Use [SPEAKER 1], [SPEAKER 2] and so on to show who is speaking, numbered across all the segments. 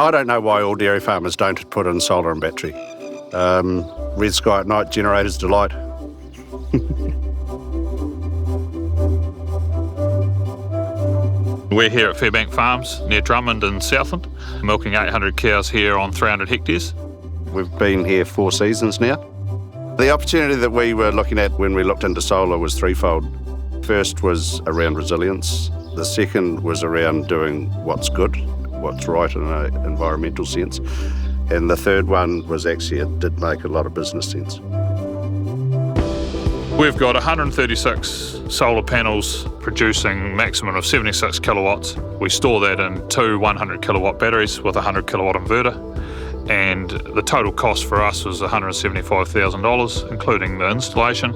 [SPEAKER 1] I don't know why all dairy farmers don't put in solar and battery. Red sky at night, generators delight.
[SPEAKER 2] We're here at Fairbank Farms near Drummond in Southland, milking 800 cows here on 300 hectares.
[SPEAKER 1] We've been here 4 seasons now. The opportunity that we were looking at when we looked into solar was threefold. First was around resilience. The second was around doing what's good, what's right in an environmental sense. And the third one was actually it did make a lot of business sense.
[SPEAKER 2] We've got 136 solar panels producing maximum of 76 kilowatts. We store that in 2 100 kilowatt batteries with a 100 kilowatt inverter. And the total cost for us was $175,000, including the installation.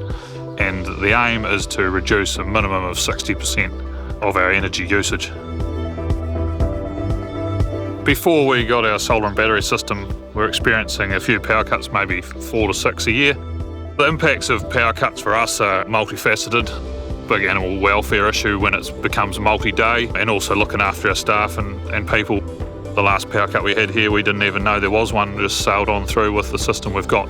[SPEAKER 2] And the aim is to reduce a minimum of 60% of our energy usage. Before we got our solar and battery system, we're experiencing a few power cuts, maybe 4 to 6 a year. The impacts of power cuts for us are multifaceted. Big animal welfare issue when it becomes multi-day, and also looking after our staff and people. The last power cut we had here, we didn't even know there was one, just sailed on through with the system we've got.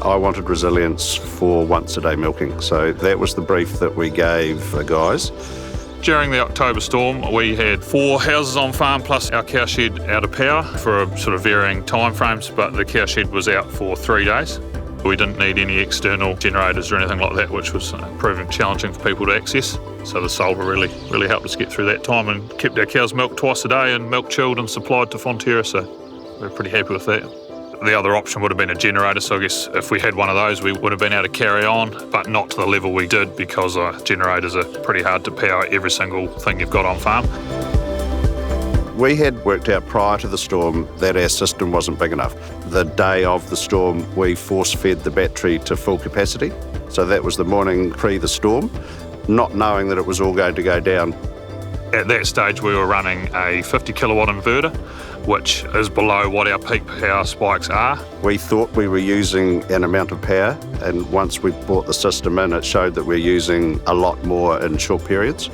[SPEAKER 1] I wanted resilience for once-a-day milking, so that was the brief that we gave the guys.
[SPEAKER 2] During the October storm, we had 4 houses on farm plus our cow shed out of power for sort of varying time frames, but the cow shed was out for 3 days. We didn't need any external generators or anything like that, which was proving challenging for people to access. So the solar really helped us get through that time and kept our cows milked twice a day and milk chilled and supplied to Fonterra, so we're pretty happy with that. The other option would have been a generator, so I guess if we had one of those we would have been able to carry on, but not to the level we did because generators are pretty hard to power every single thing you've got on farm.
[SPEAKER 1] We had worked out prior to the storm that our system wasn't big enough. The day of the storm, we force-fed the battery to full capacity. So that was the morning pre the storm, not knowing that it was all going to go down.
[SPEAKER 2] At that stage, we were running a 50 kilowatt inverter, which is below what our peak power spikes are.
[SPEAKER 1] We thought we were using an amount of power, and once we brought the system in, it showed that we're using a lot more in short periods.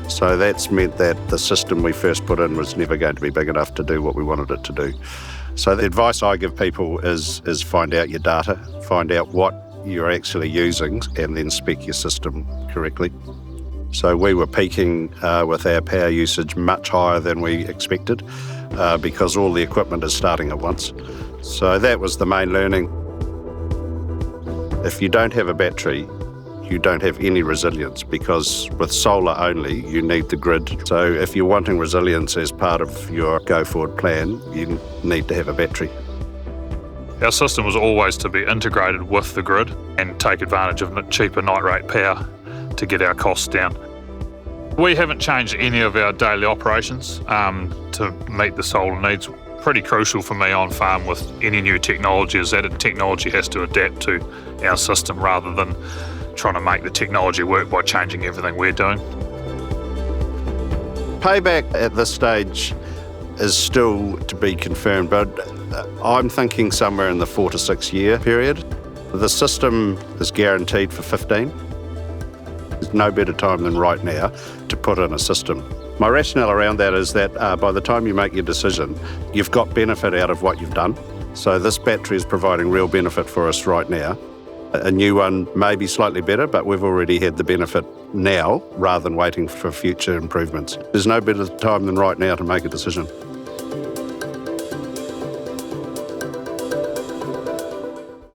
[SPEAKER 1] So that's meant that the system we first put in was never going to be big enough to do what we wanted it to do. So the advice I give people is find out your data, find out what you're actually using, and then spec your system correctly. So we were peaking with our power usage much higher than we expected because all the equipment is starting at once. So that was the main learning. If you don't have a battery, you don't have any resilience, because with solar only, you need the grid. So if you're wanting resilience as part of your go-forward plan, you need to have a battery.
[SPEAKER 2] Our system was always to be integrated with the grid and take advantage of cheaper night rate power to get our costs down. We haven't changed any of our daily operations to meet the solar needs. Pretty crucial for me on farm with any new technology is that technology has to adapt to our system rather than trying to make the technology work by changing everything we're doing.
[SPEAKER 1] Payback at this stage is still to be confirmed, but I'm thinking somewhere in the 4 to 6 year period. The system is guaranteed for 15. There's no better time than right now to put in a system. My rationale around that is that by the time you make your decision, you've got benefit out of what you've done. So this battery is providing real benefit for us right now. A new one may be slightly better, but we've already had the benefit now rather than waiting for future improvements. There's no better time than right now to make a decision.